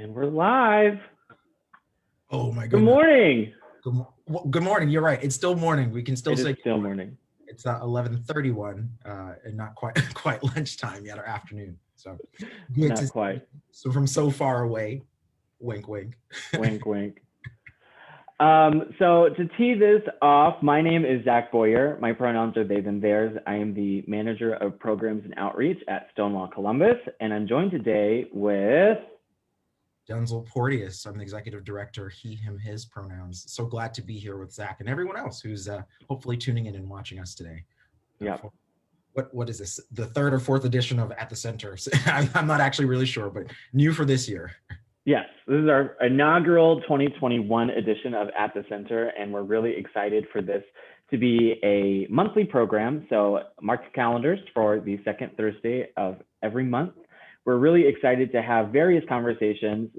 And we're live. Oh my Good goodness. morning. Good morning. You're right. It's still morning. We can still say It is still morning. It's 11:31 and not quite lunchtime yet, or afternoon. So good Not quite. So from so far away, wink, wink. Wink, wink. So to tee this off, my name is Zach Boyer. My pronouns are they, them, theirs. I am the manager of programs and outreach at Stonewall Columbus, and I'm joined today with Denzel Porteous. I'm the executive director, he, him, his pronouns. So glad to be here with Zach and everyone else who's hopefully tuning in and watching us today. Yeah. What is this? The third or fourth edition of At the Center. I'm not actually really sure, but new for this year. Yes, this is our inaugural 2021 edition of At the Center, and we're really excited for this to be a monthly program. So mark your calendars for the second Thursday of every month. We're really excited to have various conversations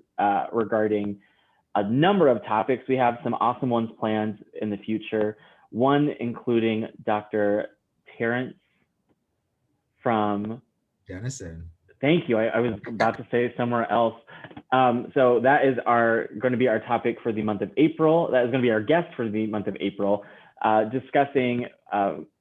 regarding a number of topics. We have some awesome ones planned in the future, one including Dr. Terrence from Denison. Thank you. I was about to say somewhere else. So that is going to be our topic for the month of April. That is going to be our guest for the month of April, discussing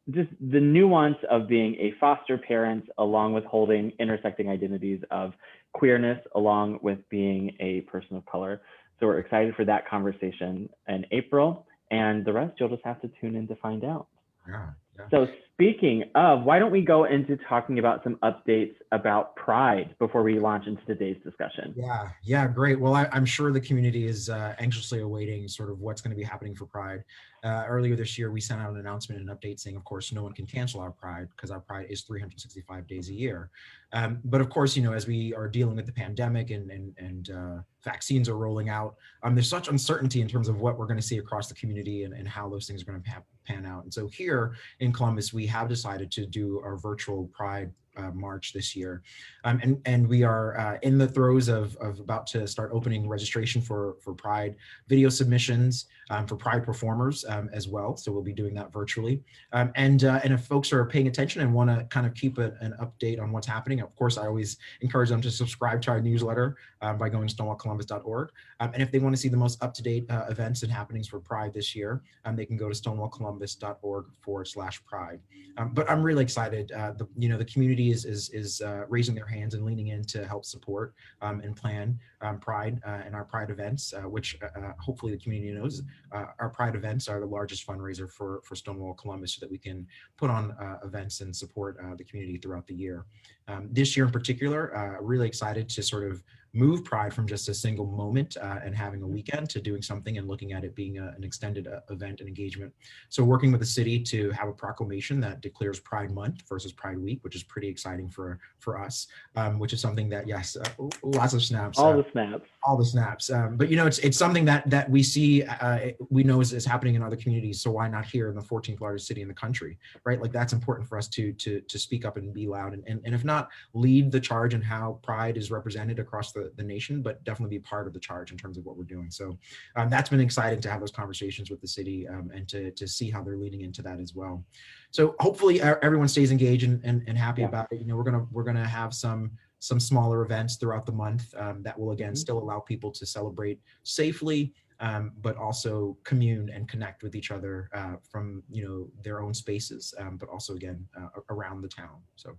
just the nuance of being a foster parent, along with holding intersecting identities of queerness, along with being a person of color. So we're excited for that conversation in April, and the rest you'll just have to tune in to find out. Yeah. So speaking of, why don't we go into talking about some updates about Pride before we launch into today's discussion? Yeah, great. Well, I'm sure the community is anxiously awaiting sort of what's going to be happening for Pride. Earlier this year, we sent out an announcement and an update saying, of course, no one can cancel our Pride because our Pride is 365 days a year. But of course, as we are dealing with the pandemic and vaccines are rolling out, there's such uncertainty in terms of what we're going to see across the community and how those things are going to pan out. And so here in Columbus, we have decided to do our virtual Pride March this year. And we are in the throes of about to start opening registration for Pride video submissions for Pride performers as well. So we'll be doing that virtually. And if folks are paying attention and want to kind of keep an update on what's happening, of course, I always encourage them to subscribe to our newsletter by going to stonewallcolumbus.org. And if they want to see the most up-to-date events and happenings for Pride this year, they can go to stonewallcolumbus.org/Pride. But I'm really excited. The community is raising their hands and leaning in to help support and plan Pride and our Pride events, which hopefully the community knows. Our Pride events are the largest fundraiser for Stonewall Columbus, so that we can put on events and support the community throughout the year. This year in particular, really excited to sort of move Pride from just a single moment and having a weekend to doing something and looking at it being an extended event and engagement. So working with the city to have a proclamation that declares Pride Month versus Pride Week, which is pretty exciting for us, which is something that, yes, lots of snaps. All the snaps. But it's something that we see, we know is happening in other communities. So why not here in the 14th largest city in the country, right? Like that's important for us to speak up and be loud and if not lead the charge in how Pride is represented across the nation, but definitely be part of the charge in terms of what we're doing. So that's been exciting to have those conversations with the city and to see how they're leaning into that as well. So hopefully everyone stays engaged and happy about it. We're gonna have some smaller events throughout the month that will again still allow people to celebrate safely, but also commune and connect with each other from their own spaces, but also again around the town. So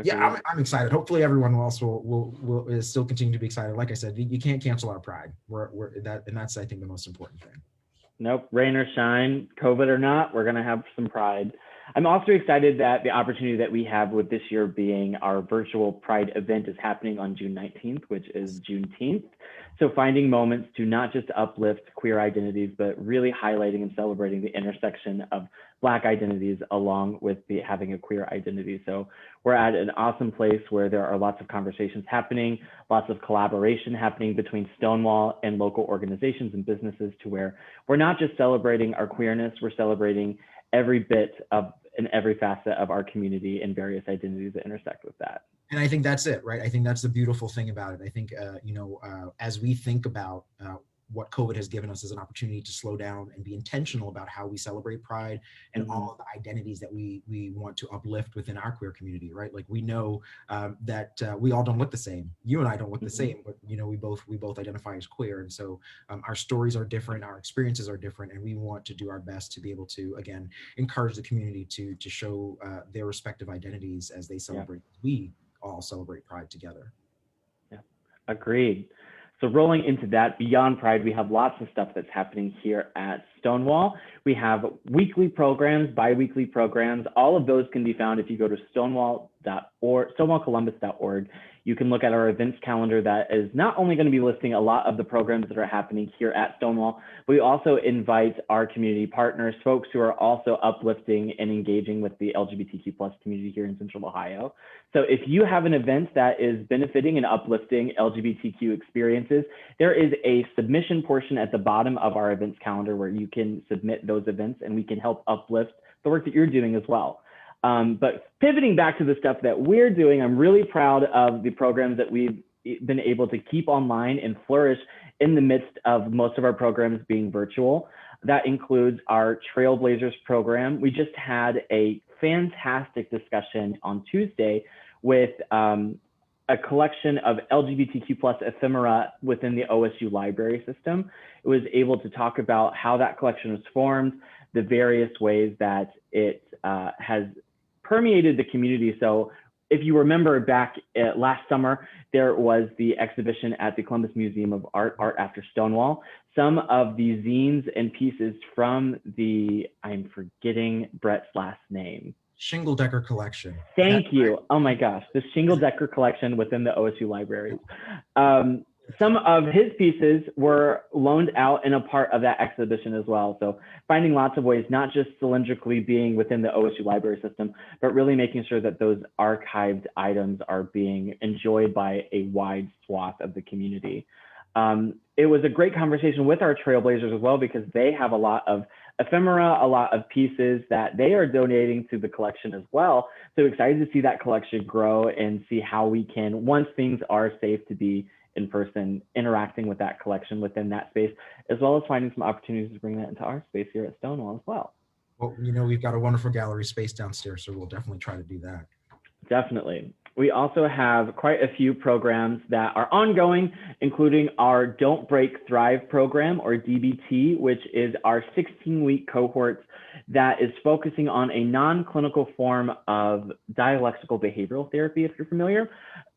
yeah, I'm excited. Hopefully everyone else will still continue to be excited. Like I said, you can't cancel our Pride. And that's I think the most important thing. Nope, rain or shine, COVID or not, we're gonna have some Pride. I'm also excited that the opportunity that we have with this year being our virtual Pride event is happening on June 19th, which is Juneteenth. So finding moments to not just uplift queer identities, but really highlighting and celebrating the intersection of Black identities along with having a queer identity. So we're at an awesome place where there are lots of conversations happening, lots of collaboration happening between Stonewall and local organizations and businesses, to where we're not just celebrating our queerness, we're celebrating every bit of and every facet of our community and various identities that intersect with that. And I think that's it, right? I think that's the beautiful thing about it. I think, as we think about what COVID has given us is an opportunity to slow down and be intentional about how we celebrate Pride and all of the identities that we want to uplift within our queer community, right? Like we know that we all don't look the same. You and I don't look the same, but you know, we both identify as queer, and so our stories are different, our experiences are different, and we want to do our best to be able to, again, encourage the community to show their respective identities as they celebrate. We all celebrate Pride together. Yeah, agreed. So rolling into that, beyond Pride, we have lots of stuff that's happening here at Stonewall. We have weekly programs, bi-weekly programs. All of those can be found if you go to stonewallcolumbus.org. You can look at our events calendar that is not only going to be listing a lot of the programs that are happening here at Stonewall, but we also invite our community partners, folks who are also uplifting and engaging with the LGBTQ plus community here in Central Ohio. So if you have an event that is benefiting and uplifting LGBTQ experiences, there is a submission portion at the bottom of our events calendar where you can submit those events and we can help uplift the work that you're doing as well. But pivoting back to the stuff that we're doing, I'm really proud of the programs that we've been able to keep online and flourish in the midst of most of our programs being virtual. That includes our Trailblazers program. We just had a fantastic discussion on Tuesday with a collection of LGBTQ plus ephemera within the OSU library system. It was able to talk about how that collection was formed, the various ways that it has permeated the community. So if you remember back last summer, there was the exhibition at the Columbus Museum of Art, Art After Stonewall. Some of the zines and pieces from the, I'm forgetting Brett's last name. Shingle-Decker collection. Thank you. Oh my gosh, the Shingle-Decker collection within the OSU library. Some of his pieces were loaned out and a part of that exhibition as well. So finding lots of ways, not just cylindrically being within the OSU library system, but really making sure that those archived items are being enjoyed by a wide swath of the community. It was a great conversation with our Trailblazers as well, because they have a lot of ephemera, a lot of pieces that they are donating to the collection as well. So excited to see that collection grow and see how we can, once things are safe to be in person, interacting with that collection within that space, as well as finding some opportunities to bring that into our space here at Stonewall as well. Well, you know, we've got a wonderful gallery space downstairs, so we'll definitely try to do that. Definitely. We also have quite a few programs that are ongoing, including our Don't Break Thrive program, or DBT, which is our 16-week cohort that is focusing on a non-clinical form of dialectical behavioral therapy, if you're familiar.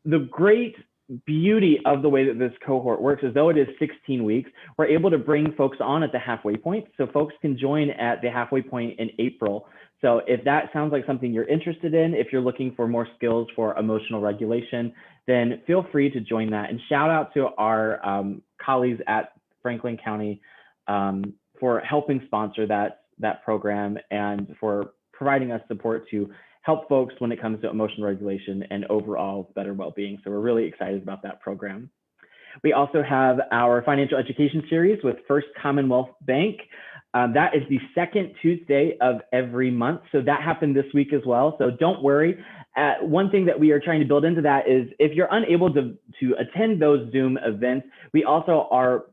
The great beauty of the way that this cohort works is, though it is 16 weeks, we're able to bring folks on at the halfway point. So folks can join at the halfway point in April. So if that sounds like something you're interested in, if you're looking for more skills for emotional regulation, then feel free to join that. And shout out to our colleagues at Franklin County for helping sponsor that program and for providing us support to help folks when it comes to emotional regulation and overall better well-being. So we're really excited about that program. We also have our financial education series with First Commonwealth Bank. That is the second Tuesday of every month. So that happened this week as well. So don't worry. One thing that we are trying to build into that is, if you're unable to attend those Zoom events, we are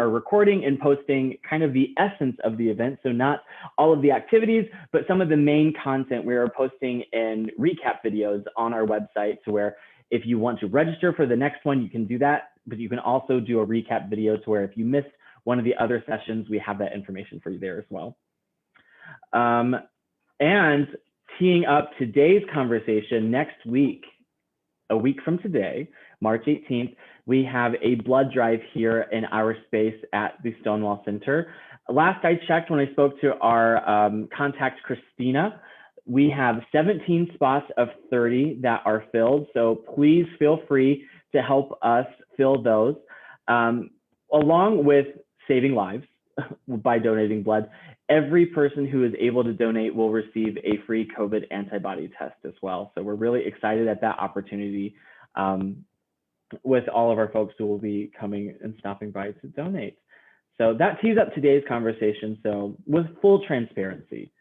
recording and posting kind of the essence of the event. So not all of the activities, but some of the main content we are posting in recap videos on our website, to where if you want to register for the next one, you can do that, but you can also do a recap video to where if you missed one of the other sessions, we have that information for you there as well. And teeing up today's conversation, next week, a week from today, March 18th, we have a blood drive here in our space at the Stonewall Center. Last I checked, when I spoke to our contact, Christina, we have 17 spots of 30 that are filled. So please feel free to help us fill those, along with saving lives by donating blood. Every person who is able to donate will receive a free COVID antibody test as well. So we're really excited at that opportunity with all of our folks who will be coming and stopping by to donate. So that tees up today's conversation. So with full transparency,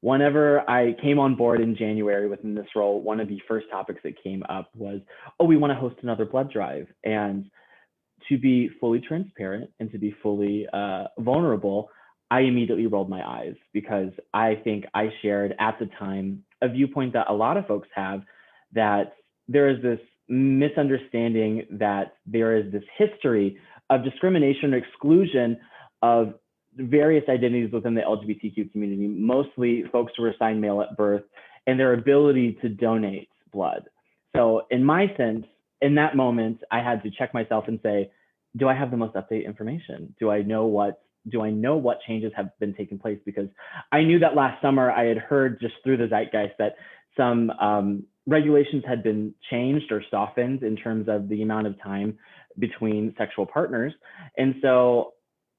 whenever I came on board in January within this role, one of the first topics that came up was, oh, we want to host another blood drive. And to be fully transparent and to be fully vulnerable, I immediately rolled my eyes because I think I shared at the time a viewpoint that a lot of folks have, that there is this misunderstanding that there is this history of discrimination or exclusion of various identities within the LGBTQ community, mostly folks who were assigned male at birth, and their ability to donate blood. So in my sense, in that moment, I had to check myself and say, do I have the most up-to-date information? Do I know what changes have been taking place? Because I knew that last summer I had heard just through the zeitgeist that some regulations had been changed or softened in terms of the amount of time between sexual partners. And so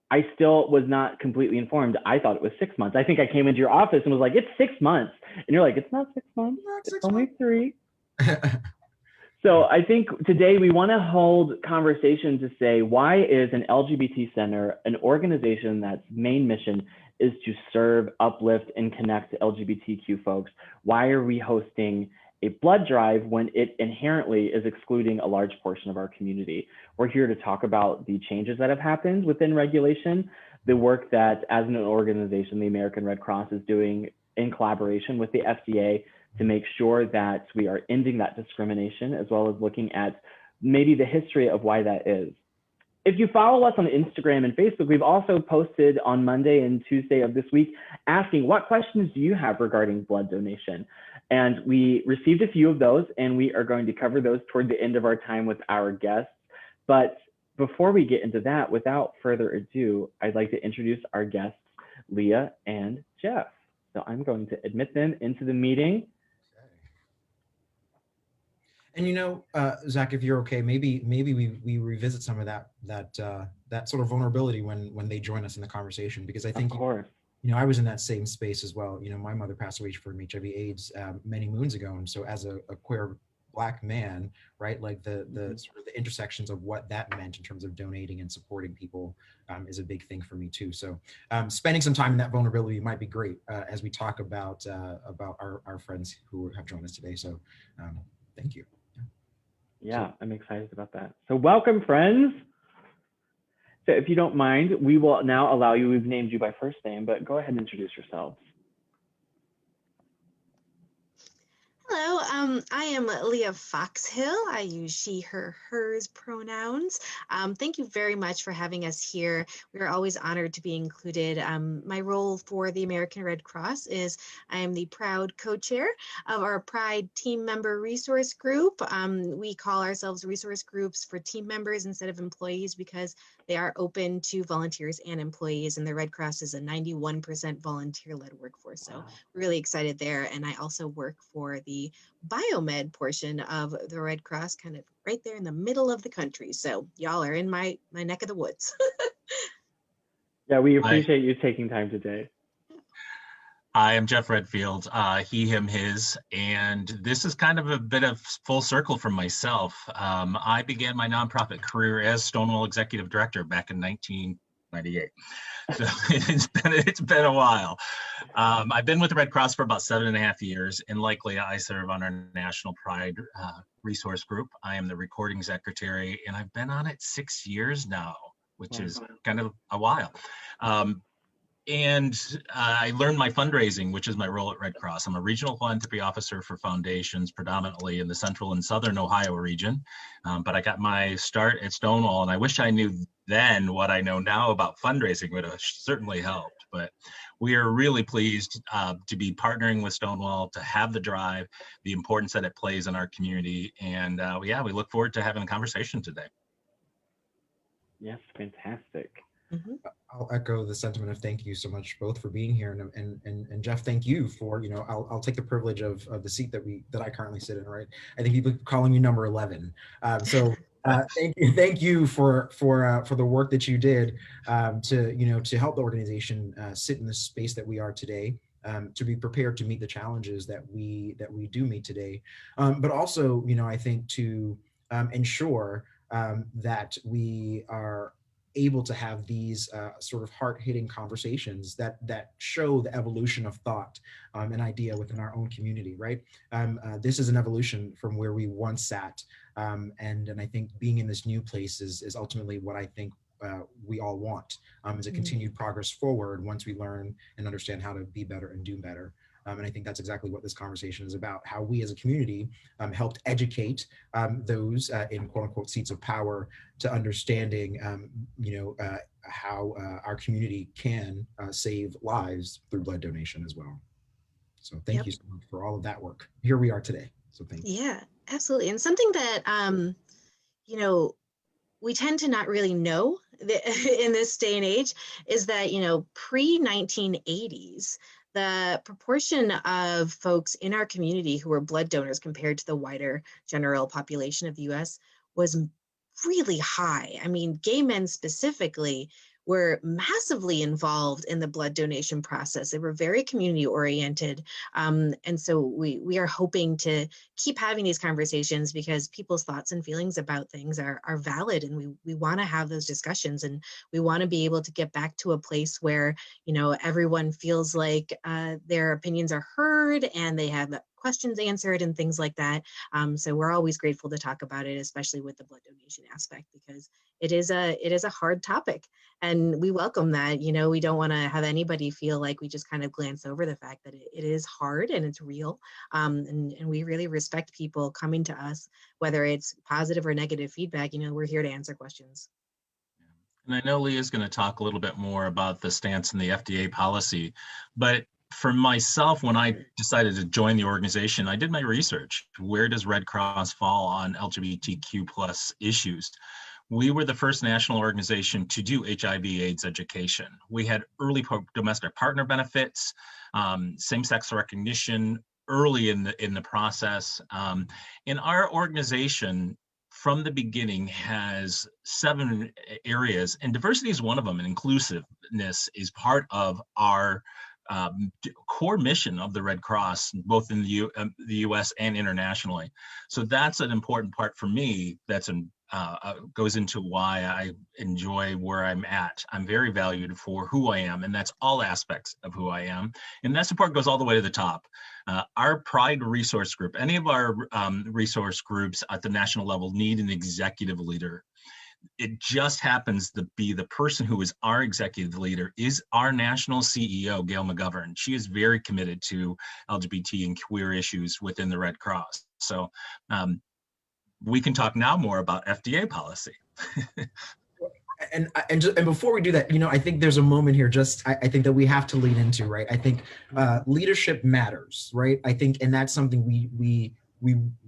I still was not completely informed. I thought it was 6 months. I think I came into your office and was like, it's 6 months. And you're like, it's not 6 months, it's only 3. So I think today we want to hold conversation to say, why is an LGBT Center an organization that's main mission is to serve, uplift, and connect LGBTQ folks? Why are we hosting a blood drive when it inherently is excluding a large portion of our community? We're here to talk about the changes that have happened within regulation, the work that as an organization, the American Red Cross is doing in collaboration with the FDA to make sure that we are ending that discrimination, as well as looking at maybe the history of why that is. If you follow us on Instagram and Facebook, we've also posted on Monday and Tuesday of this week asking, what questions do you have regarding blood donation? And we received a few of those, and we are going to cover those toward the end of our time with our guests. But before we get into that, without further ado, I'd like to introduce our guests, Leah and Jeff. So I'm going to admit them into the meeting. And Zach, if you're okay, maybe we revisit some of that sort of vulnerability when they join us in the conversation, because I think of course. I was in that same space as well. My mother passed away from HIV/AIDS many moons ago, and so as a queer Black man, right, like the sort of the intersections of what that meant in terms of donating and supporting people is a big thing for me too. So spending some time in that vulnerability might be great as we talk about our friends who have joined us today. So thank you. Yeah, I'm excited about that. So welcome, friends. So if you don't mind, we will now allow you, we've named you by first name, but go ahead and introduce yourselves. Hello, I am Leah Foxhill. I use she, her, hers pronouns. Thank you very much for having us here. We are always honored to be included. My role for the American Red Cross is I am the proud co-chair of our Pride Team Member Resource Group. We call ourselves resource groups for team members instead of employees because they are open to volunteers and employees, and the Red Cross is a 91% volunteer-led workforce. So really excited there. And I also work for the biomed portion of the Red Cross, kind of right there in the middle of the country. So y'all are in my neck of the woods. Yeah, we appreciate you taking time today. I am Jeff Redfield, he, him, his, and this is kind of a bit of full circle from myself. I began my nonprofit career as Stonewall Executive Director back in 1998. So it's been a while. I've been with the Red Cross for about 7.5 years, and likely I serve on our National Pride Resource Group. I am the recording secretary, and I've been on it 6 years now, which is kind of a while. And I learned my fundraising, which is my role at Red Cross. I'm a regional philanthropy officer for foundations, predominantly in the central and southern Ohio region. But I got my start at Stonewall, and I wish I knew then what I know now about fundraising would have certainly helped. But we are really pleased to be partnering with Stonewall, to have the drive, the importance that it plays in our community. And we look forward to having a conversation today. Yes, fantastic. Mm-hmm. I'll echo the sentiment of thank you so much both for being here, and Jeff, thank you for I'll take the privilege of the seat that I currently sit in. Right, I think people calling me number 11. Thank you for the work that you did to help the organization sit in the space that we are today. To be prepared to meet the challenges that we do meet today, but also I think to ensure that we are able to have these sort of heart-hitting conversations that show the evolution of thought and idea within our own community, right? This is an evolution from where we once sat And I think being in this new place is ultimately what I think we all want, is a continued progress forward once we learn and understand how to be better and do better. And I think that's exactly what this conversation is about, how we as a community helped educate those in quote unquote seats of power to understanding, how our community can save lives through blood donation as well. So thank you so much for all of that work. Here we are today. So thank you. Yeah, absolutely. And something that, we tend to not really know in this day and age is that, pre-1980s, the proportion of folks in our community who were blood donors compared to the wider general population of the US was really high. I mean, gay men specifically were massively involved in the blood donation process. They were very community oriented. And so we are hoping to keep having these conversations because people's thoughts and feelings about things are valid. And we want to have those discussions, and we want to be able to get back to a place where, everyone feels like their opinions are heard and they have questions answered and things like that. So we're always grateful to talk about it, especially with the blood donation aspect, because it is a hard topic. And we welcome that. We don't want to have anybody feel like we just kind of glance over the fact that it is hard and it's real. And we really respect people coming to us, whether it's positive or negative feedback. We're here to answer questions. And I know Leah is going to talk a little bit more about the stance in the FDA policy, but for myself, when I decided to join the organization, I did my research. Where does Red Cross fall on LGBTQ plus issues? We were the first national organization to do HIV/AIDS education. We had early domestic partner benefits, same-sex recognition early in the process. In our organization, from the beginning, has 7 areas, and diversity is one of them, and inclusiveness is part of our core mission of the Red Cross, both in the U.S. and internationally. So that's an important part for me. That's goes into why I enjoy where I'm at. I'm very valued for who I am, and that's all aspects of who I am. And that support goes all the way to the top. Our Pride resource group, any of our resource groups at the national level need an executive leader. It just happens to be the person who is our executive leader is our national CEO, Gail McGovern. She is very committed to LGBT and queer issues within the Red Cross. So we can talk now more about FDA policy. And before we do that, I think there's a moment here. I think that we have to lean into, right? I think leadership matters, right? I think, and that's something we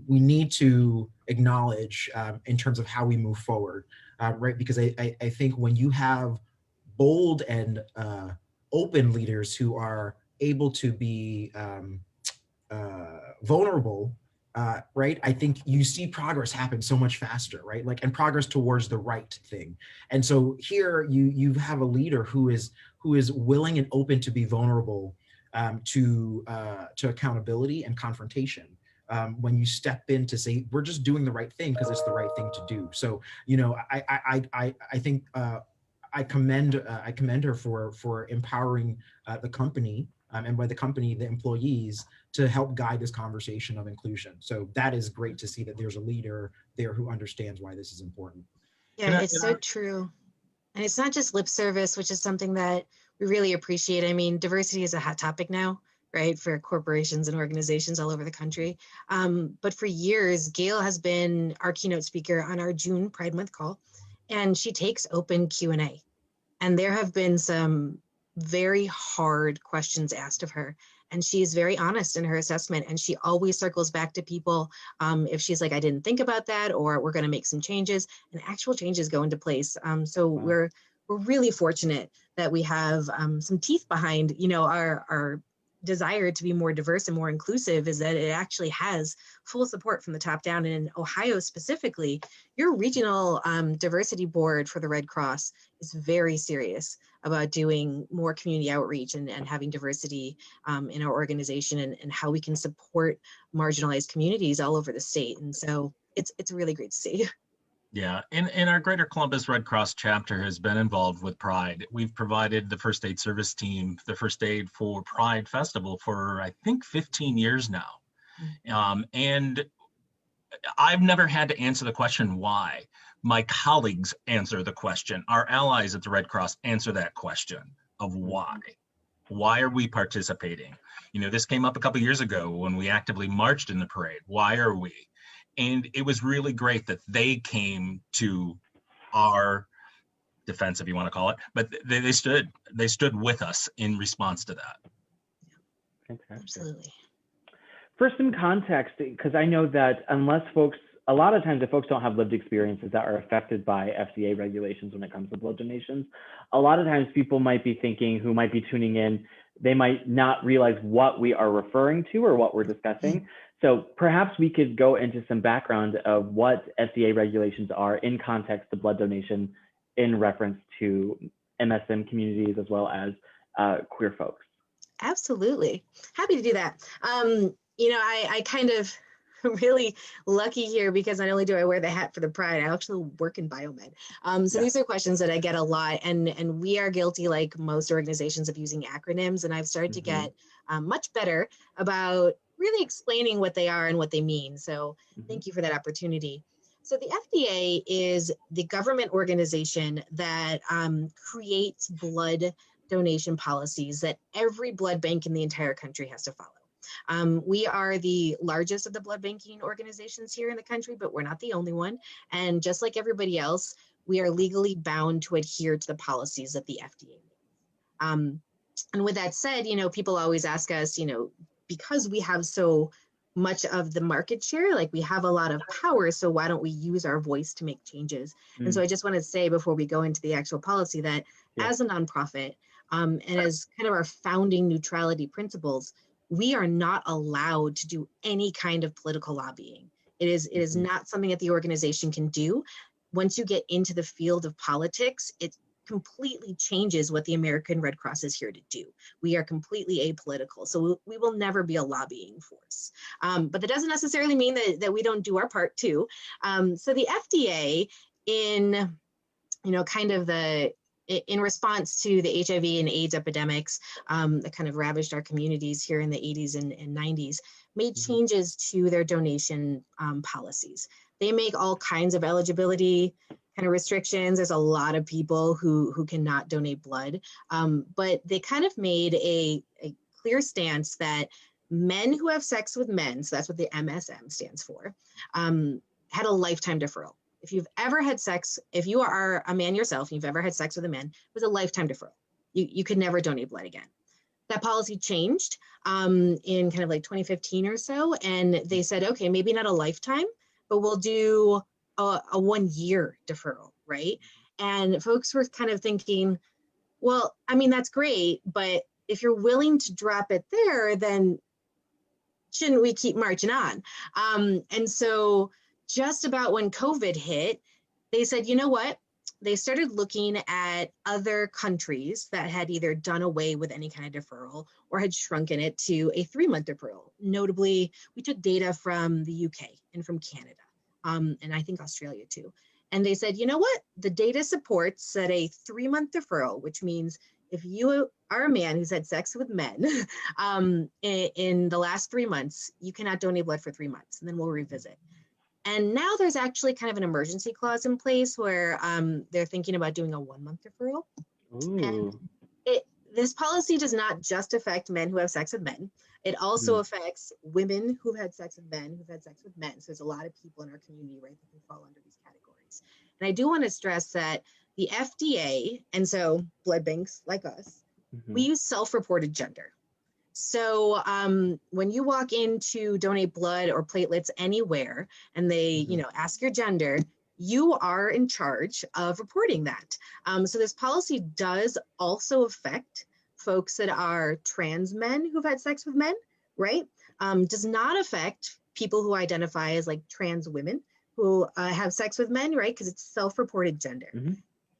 need to acknowledge in terms of how we move forward, right? Because I think when you have bold and open leaders who are able to be vulnerable, right? I think you see progress happen so much faster, right? And progress towards the right thing. And so here you have a leader who is willing and open to be vulnerable to accountability and confrontation. When you step in to say, we're just doing the right thing because it's the right thing to do. So, I think I commend her for empowering the company, and by the company, the employees, to help guide this conversation of inclusion. So that is great to see that there's a leader there who understands why this is important. Yeah, it's so true. And it's not just lip service, which is something that we really appreciate. I mean, diversity is a hot topic now, right, for corporations and organizations all over the country. But for years, Gail has been our keynote speaker on our June Pride Month call, and she takes open Q&A. And there have been some very hard questions asked of her. And she's very honest in her assessment. And she always circles back to people if she's like, I didn't think about that, or we're going to make some changes, and actual changes go into place. So we're really fortunate that we have some teeth behind, our desire to be more diverse and more inclusive, is that it actually has full support from the top down. And in Ohio specifically, your regional diversity board for the Red Cross is very serious about doing more community outreach and having diversity in our organization, and how we can support marginalized communities all over the state. And so it's really great to see. Yeah, and our Greater Columbus Red Cross chapter has been involved with Pride. We've provided the first aid service team, the first aid for Pride Festival for, I think, 15 years now. And I've never had to answer the question why. My colleagues answer the question. Our allies at the Red Cross answer that question of why. Why are we participating? You know, this came up a couple years ago when we actively marched in the parade. Why are we? And it was really great that they came to our defense, if you want to call it, but they stood with us in response to that. Fantastic. Absolutely. For some context, because I know that a lot of times if folks don't have lived experiences that are affected by FDA regulations when it comes to blood donations, a lot of times people might be thinking, who might be tuning in, they might not realize what we are referring to or what we're discussing. So perhaps we could go into some background of what FDA regulations are in context to blood donation in reference to MSM communities as well as queer folks. Absolutely. Happy to do that. You know, I kind of really lucky here because not only do I wear the hat for the Pride, I actually work in biomed. So these are questions that I get a lot, and we are guilty, like most organizations, of using acronyms. And I've started to get much better about really explaining what they are and what they mean. So thank you for that opportunity. So the FDA is the government organization that creates blood donation policies that every blood bank in the entire country has to follow. We are the largest of the blood banking organizations here in the country, but we're not the only one. And just like everybody else, we are legally bound to adhere to the policies that the FDA makes. And with that said, you know, people always ask us, you know, because we have so much of the market share, like we have a lot of power, so why don't we use our voice to make changes? And so I just want to say before we go into the actual policy that as a nonprofit, and as kind of our founding neutrality principles, we are not allowed to do any kind of political lobbying. It is not something that the organization can do. Once you get into the field of politics, it completely changes what the American Red Cross is here to do. We are completely apolitical, so we will never be a lobbying force. But that doesn't necessarily mean that we don't do our part too. So the FDA, in kind of in response to the HIV and AIDS epidemics that kind of ravaged our communities here in the 80s and 90s, made changes to their donation policies. They make all kinds of eligibility kind of restrictions. There's a lot of people who cannot donate blood, but they kind of made a clear stance that men who have sex with men, so that's what the MSM stands for, had a lifetime deferral. If you've ever had sex, if you are a man yourself, and you've ever had sex with a man, it was a lifetime deferral. You could never donate blood again. That policy changed in kind of like 2015 or so, and they said, okay, maybe not a lifetime, but we'll do a 1 year deferral, right? And folks were kind of thinking, well, I mean, that's great, but if you're willing to drop it there, then shouldn't we keep marching on? And so just about when COVID hit, they said, you know what? They started looking at other countries that had either done away with any kind of deferral or had shrunken it to a 3-month deferral. Notably, we took data from the UK and from Canada, and I think Australia too. And they said, you know what? The data supports that a 3-month deferral, which means if you are a man who's had sex with men in the last 3 months, you cannot donate blood for 3 months, and then we'll revisit. And now there's actually kind of an emergency clause in place where they're thinking about doing a 1-month deferral. Ooh. And this policy does not just affect men who have sex with men. It also affects women who've had sex with men, who've had sex with men. So there's a lot of people in our community, right, that can fall under these categories. And I do want to stress that the FDA, and so blood banks like us, we use self-reported gender. So when you walk in to donate blood or platelets anywhere and they, ask your gender, you are in charge of reporting that. So this policy does also affect folks that are trans men who've had sex with men, right? Does not affect people who identify as like trans women who have sex with men, right? Because it's self-reported gender.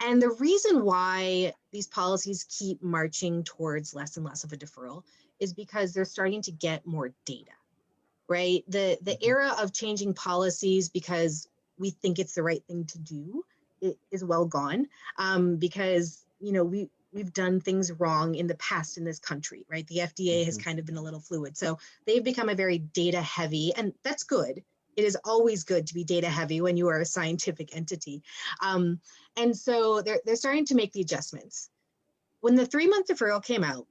And the reason why these policies keep marching towards less and less of a deferral is because they're starting to get more data, right? The era of changing policies because we think it's the right thing to do is well gone, because we've done things wrong in the past in this country, right? The FDA has kind of been a little fluid, so they've become a very data heavy, and that's good. it is always good to be data heavy when you are a scientific entity. And so they're starting to make the adjustments. When the 3-month deferral came out,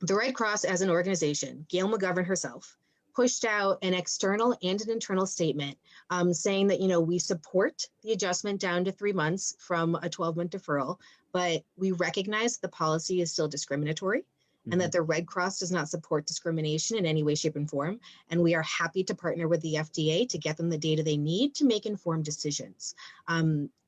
the Red Cross as an organization, Gail McGovern herself, pushed out an external and an internal statement saying that, we support the adjustment down to 3 months from a 12-month deferral, but we recognize the policy is still discriminatory and that the Red Cross does not support discrimination in any way, shape, and form. And we are happy to partner with the FDA to get them the data they need to make informed decisions.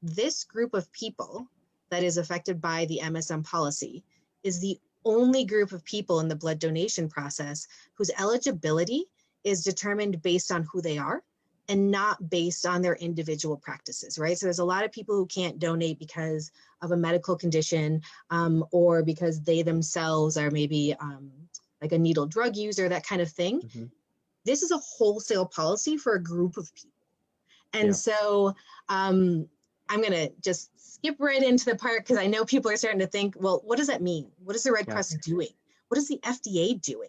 This group of people that is affected by the MSM policy is the only group of people in the blood donation process whose eligibility is determined based on who they are and not based on their individual practices, right? So there's a lot of people who can't donate because of a medical condition or because they themselves are maybe like a needle drug user, that kind of thing. This is a wholesale policy for a group of people. And so I'm gonna just skip right into the part because I know people are starting to think, well, what does that mean? What is the Red Cross doing? What is the FDA doing?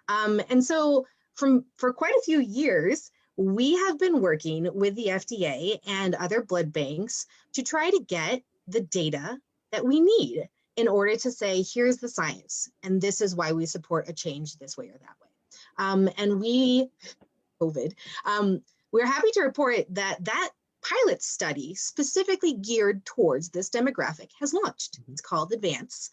And so for quite a few years, we have been working with the FDA and other blood banks to try to get the data that we need in order to say, here's the science, and this is why we support a change this way or that way. And we're happy to report that pilot study specifically geared towards this demographic has launched. It's called Advance.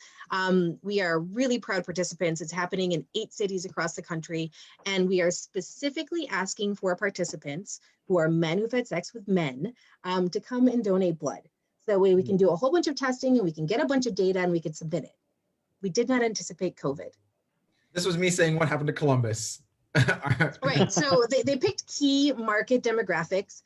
We are really proud participants. It's happening in 8 cities across the country. And we are specifically asking for participants who are men who've had sex with men to come and donate blood. So that way we can do a whole bunch of testing and we can get a bunch of data and we can submit it. We did not anticipate COVID. This was me saying what happened to Columbus. Right, so they picked key market demographics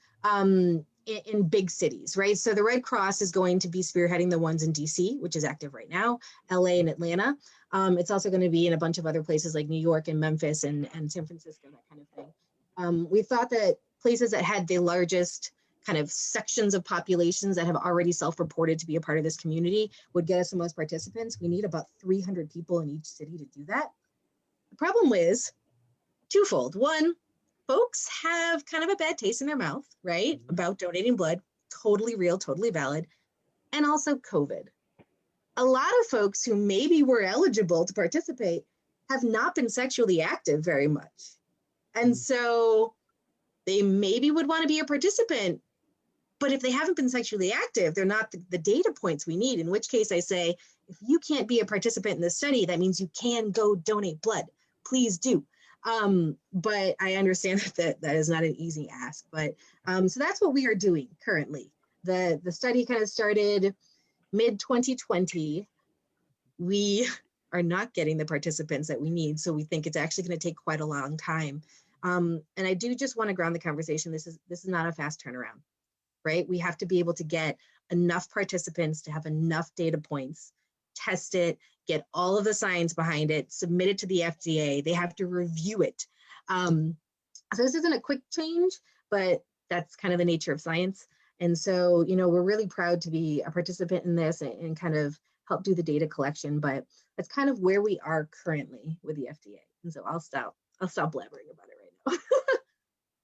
in big cities, right? So the Red Cross is going to be spearheading the ones in DC, which is active right now, LA and Atlanta. It's also going to be in a bunch of other places like New York and Memphis and San Francisco, that kind of thing. We thought that places that had the largest kind of sections of populations that have already self-reported to be a part of this community would get us the most participants. We need about 300 people in each city to do that. The problem is twofold. One, folks have kind of a bad taste in their mouth, right? About donating blood, totally real, totally valid. And also COVID. A lot of folks who maybe were eligible to participate have not been sexually active very much. And so they maybe would want to be a participant, but if they haven't been sexually active, they're not the data points we need, in which case I say, if you can't be a participant in this study, that means you can go donate blood. Please do. But I understand that is not an easy ask, but so that's what we are doing currently. The study kind of started mid-2020. We are not getting the participants that we need, so we think it's actually going to take quite a long time. And I do just want to ground the conversation. This is not a fast turnaround, right? We have to be able to get enough participants to have enough data points, test it, get all of the science behind it, submit it to the FDA. They have to review it. So this isn't a quick change, but that's kind of the nature of science. And so, we're really proud to be a participant in this and kind of help do the data collection, but that's kind of where we are currently with the FDA. And so I'll stop blabbering about it right now.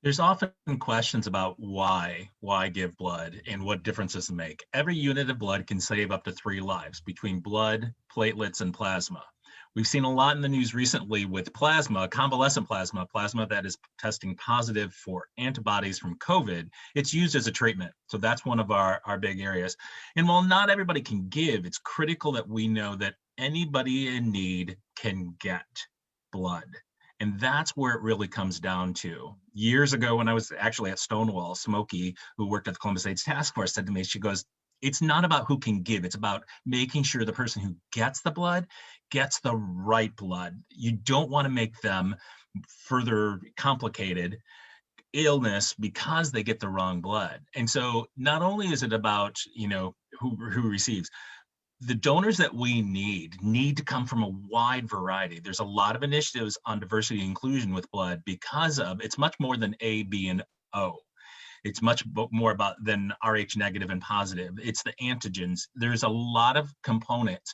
There's often questions about why give blood and what differences it make. Every unit of blood can save up to 3 lives between blood, platelets, and plasma. We've seen a lot in the news recently with plasma, convalescent plasma that is testing positive for antibodies from COVID. It's used as a treatment. So that's one of our big areas. And while not everybody can give, it's critical that we know that anybody in need can get blood. And that's where it really comes down to. Years ago, when I was actually at Stonewall, Smokey, who worked at the Columbus AIDS Task Force, said to me, she goes, it's not about who can give. It's about making sure the person who gets the blood gets the right blood. You don't want to make them further complicated illness because they get the wrong blood. And so not only is it about, who receives, the donors that we need to come from a wide variety. There's a lot of initiatives on diversity and inclusion with blood because of, it's much more than A, B, and O. It's much more about than Rh negative and positive. It's the antigens. There's a lot of components.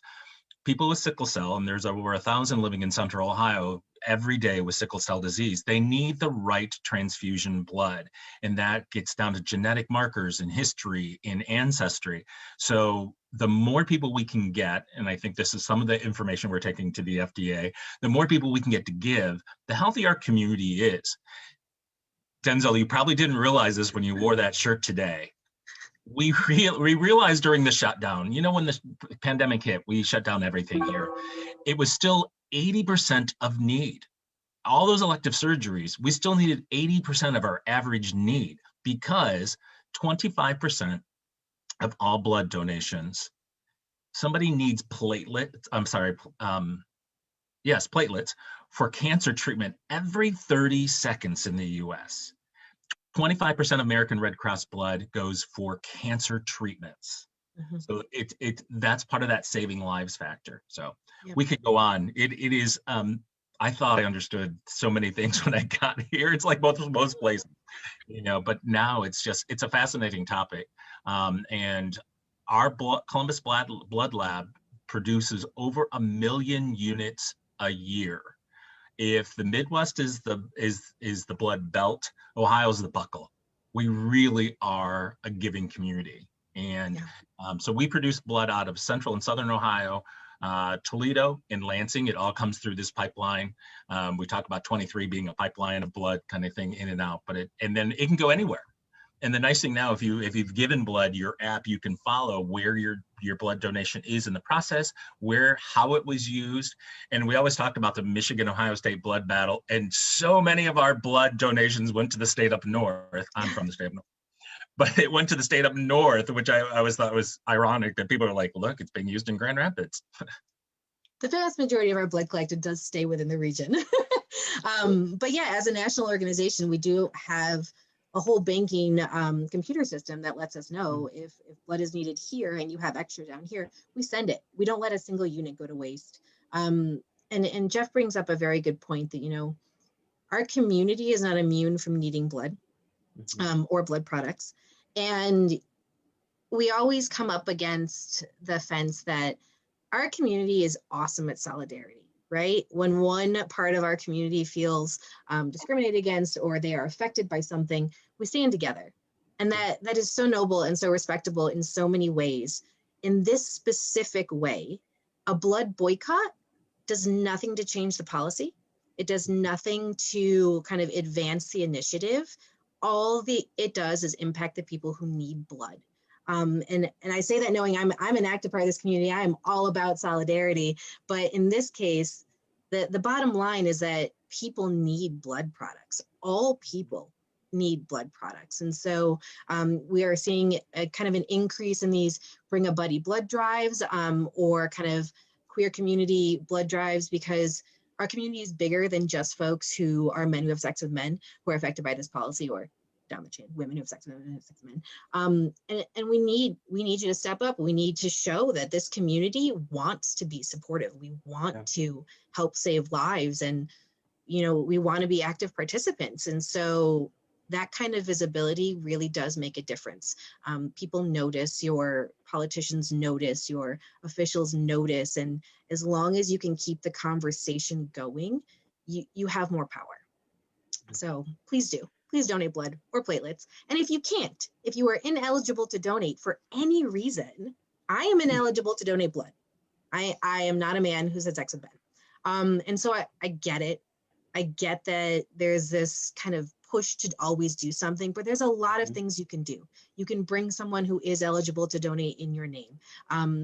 People with sickle cell, and there's over 1,000 living in Central Ohio, every day with sickle cell disease. They need the right transfusion blood, and that gets down to genetic markers in history, in ancestry. So the more people we can get, and I think this is some of the information we're taking to the FDA, the more people we can get to give, the healthier our community is. Denzel, you probably didn't realize this when you wore that shirt today. We realized during the shutdown, you know, when the pandemic hit, we shut down everything here. It was still 80% of need. All those elective surgeries, we still needed 80% of our average need, because 25% of all blood donations, somebody needs platelets for cancer treatment every 30 seconds in the US. 25% of American Red Cross blood goes for cancer treatments. So that's part of that saving lives factor. So we could go on. It is, I thought I understood so many things when I got here. It's like most places, you know, but now it's a fascinating topic. And our Columbus Blood Lab produces over 1 million units a year. If the Midwest is the blood belt, Ohio's the buckle. We really are a giving community. And so we produce blood out of central and southern Ohio, Toledo and Lansing. It all comes through this pipeline. We talk about 23 being a pipeline of blood kind of thing, in and out, and then it can go anywhere. And the nice thing now, if you've given blood, your app, you can follow where your blood donation is in the process, how it was used. And we always talked about the Michigan-Ohio State blood battle, and so many of our blood donations went to the state up north. I'm from the state up north. But it went to the state up north, which I always thought was ironic, that people are like, look, it's being used in Grand Rapids. The vast majority of our blood collected does stay within the region. But yeah, as a national organization, we do have a whole banking computer system that lets us know if blood is needed here and you have extra down here, we send it. We don't let a single unit go to waste. And Jeff brings up a very good point that, you know, our community is not immune from needing blood or blood products. And we always come up against the fence that our community is awesome at solidarity, right? When one part of our community feels discriminated against, or they are affected by something, we stand together. And that is so noble and so respectable in so many ways. In this specific way, a blood boycott does nothing to change the policy. It does nothing to kind of advance the initiative. All it does is impact the people who need blood. And I say that knowing I'm an active part of this community. I am all about solidarity. But in this case, the bottom line is that people need blood products. All people need blood products. And so we are seeing a kind of an increase in these Bring a Buddy blood drives or kind of queer community blood drives, because our community is bigger than just folks who are men who have sex with men who are affected by this policy, or down the chain, women who have sex with women who have sex with men. And we need you to step up. We need to show that this community wants to be supportive. We want to help save lives, and, you know, we want to be active participants. And so that kind of visibility really does make a difference. People notice, your politicians notice, your officials notice, and as long as you can keep the conversation going, you have more power. So please do. Please donate blood or platelets. And if you can't, if you are ineligible to donate for any reason, I am ineligible to donate blood. I am not a man who's had sex with men. And so I get it. I get that there's this kind of push to always do something, but there's a lot of things you can do. You can bring someone who is eligible to donate in your name.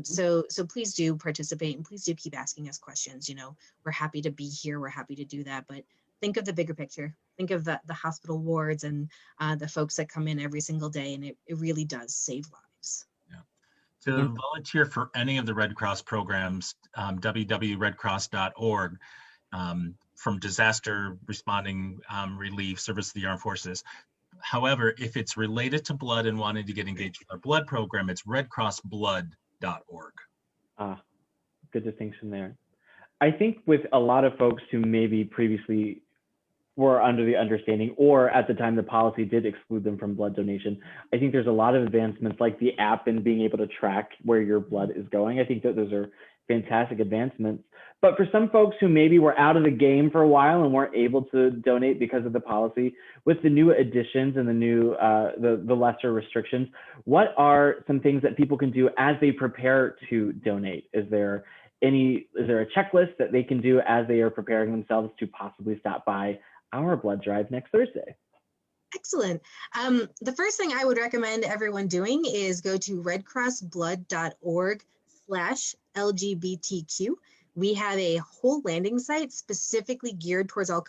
So please do participate, and please do keep asking us questions. You know, we're happy to be here. We're happy to do that, but think of the bigger picture. Think of the hospital wards and the folks that come in every single day, and it really does save lives. Yeah. To volunteer for any of the Red Cross programs, www.redcross.org, from disaster responding relief, service to the armed forces. However, if it's related to blood and wanting to get engaged with our blood program, it's redcrossblood.org. Good distinction there. I think with a lot of folks who maybe previously were under the understanding, or at the time the policy did exclude them from blood donation, I think there's a lot of advancements like the app and being able to track where your blood is going. I think that those are fantastic advancements. But for some folks who maybe were out of the game for a while and weren't able to donate because of the policy, with the new additions and the new the lesser restrictions, what are some things that people can do as they prepare to donate? Is there a checklist that they can do as they are preparing themselves to possibly stop by our blood drive next Thursday? Excellent. The first thing I would recommend everyone doing is go to redcrossblood.org/LGBTQ. We have a whole landing site specifically geared towards our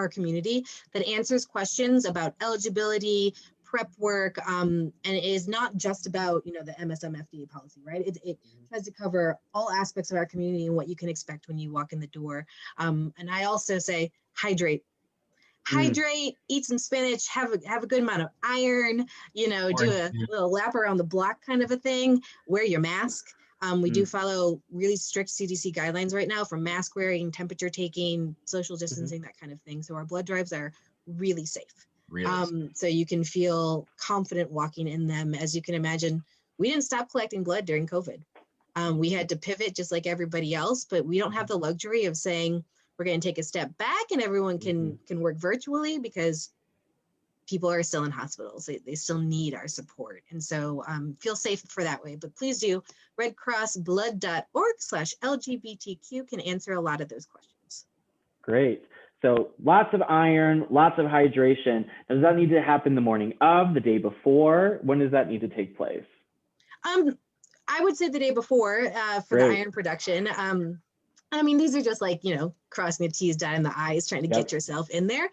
community that answers questions about eligibility, prep work, and it is not just about, the MSM FDA policy, right? It tries to cover all aspects of our community and what you can expect when you walk in the door. And I also say hydrate. Hydrate, eat some spinach, have a good amount of iron, do a little lap around the block kind of a thing, wear your mask. We do follow really strict CDC guidelines right now for mask wearing, temperature taking, social distancing, that kind of thing. So our blood drives are really safe. So you can feel confident walking in them. As you can imagine, we didn't stop collecting blood during COVID. We had to pivot just like everybody else, but we don't have the luxury of saying we're going to take a step back and everyone can work virtually, because people are still in hospitals. They still need our support. And so feel safe for that way. But please do, redcrossblood.org/LGBTQ can answer a lot of those questions. Great. So lots of iron, lots of hydration. Does that need to happen the morning of, the day before? When does that need to take place? I would say the day before for the iron production. These are just like, crossing the T's, dotting the I's, trying to get yourself in there.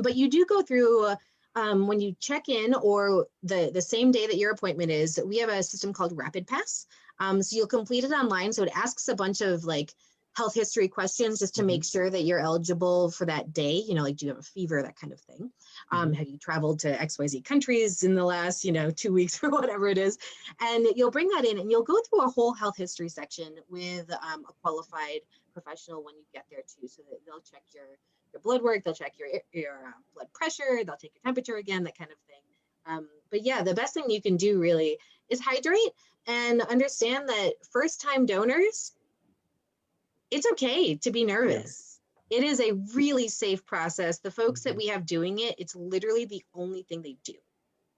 But you do go through, when you check in or the same day that your appointment is, we have a system called Rapid Pass. So you'll complete it online. So it asks a bunch of health history questions just to make sure that you're eligible for that day. Do you have a fever, that kind of thing? Have you traveled to XYZ countries in the last, 2 weeks or whatever it is? And you'll bring that in and you'll go through a whole health history section with a qualified professional when you get there too. So that they'll check your blood work, they'll check your blood pressure, they'll take your temperature again, that kind of thing. But yeah, the best thing you can do really is hydrate and understand that first-time donors, it's okay to be nervous. It is a really safe process. The folks that we have doing it, it's literally the only thing they do.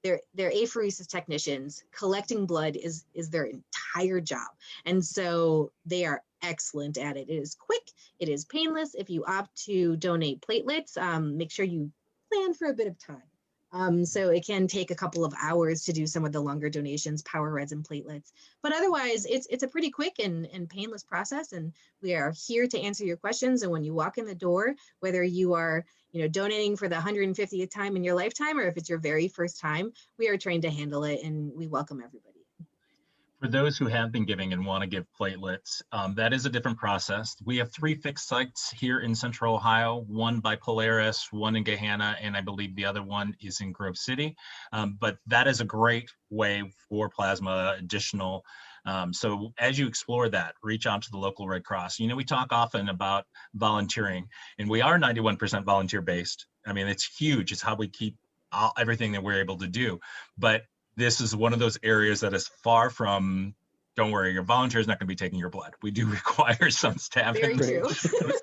They're apheresis technicians. Collecting blood is their entire job. And so they are excellent at it. It is quick, it is painless. If you opt to donate platelets, make sure you plan for a bit of time. So it can take a couple of hours to do some of the longer donations, power reds and platelets. But otherwise, it's a pretty quick and painless process. And we are here to answer your questions. And when you walk in the door, whether you are donating for the 150th time in your lifetime, or if it's your very first time, we are trained to handle it and we welcome everybody. For those who have been giving and want to give platelets, that is a different process. We have 3 fixed sites here in Central Ohio, one by Polaris, one in Gahanna, and I believe the other one is in Grove City. But that is a great way for plasma additional. So as you explore that, reach out to the local Red Cross. We talk often about volunteering, and we are 91% volunteer based. It's huge. It's how we keep everything that we're able to do. But this is one of those areas that is far from, don't worry, your volunteer is not going to be taking your blood. We do require some staff. Very true. It's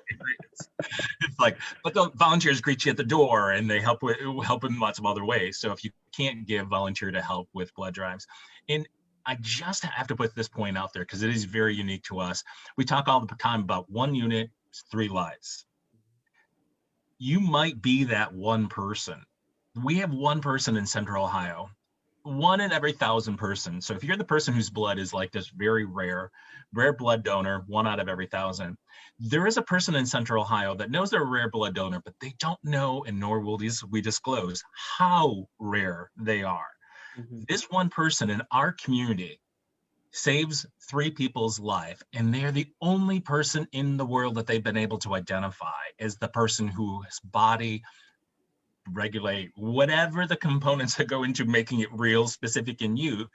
but the volunteers greet you at the door and they help in lots of other ways. So if you can't give, volunteer to help with blood drives. And I just have to put this point out there because it is very unique to us. We talk all the time about 1 unit, 3 lives. You might be that one person. We have 1 person in Central Ohio. 1 in every 1,000 persons. So if you're the person whose blood is like this very rare blood donor, 1 out of every 1,000, there is a person in Central Ohio that knows they're a rare blood donor, but they don't know, and nor will we disclose how rare they are. This 1 person in our community saves 3 people's life, and they're the only person in the world that they've been able to identify as the person whose body regulate whatever the components that go into making it real, specific in you.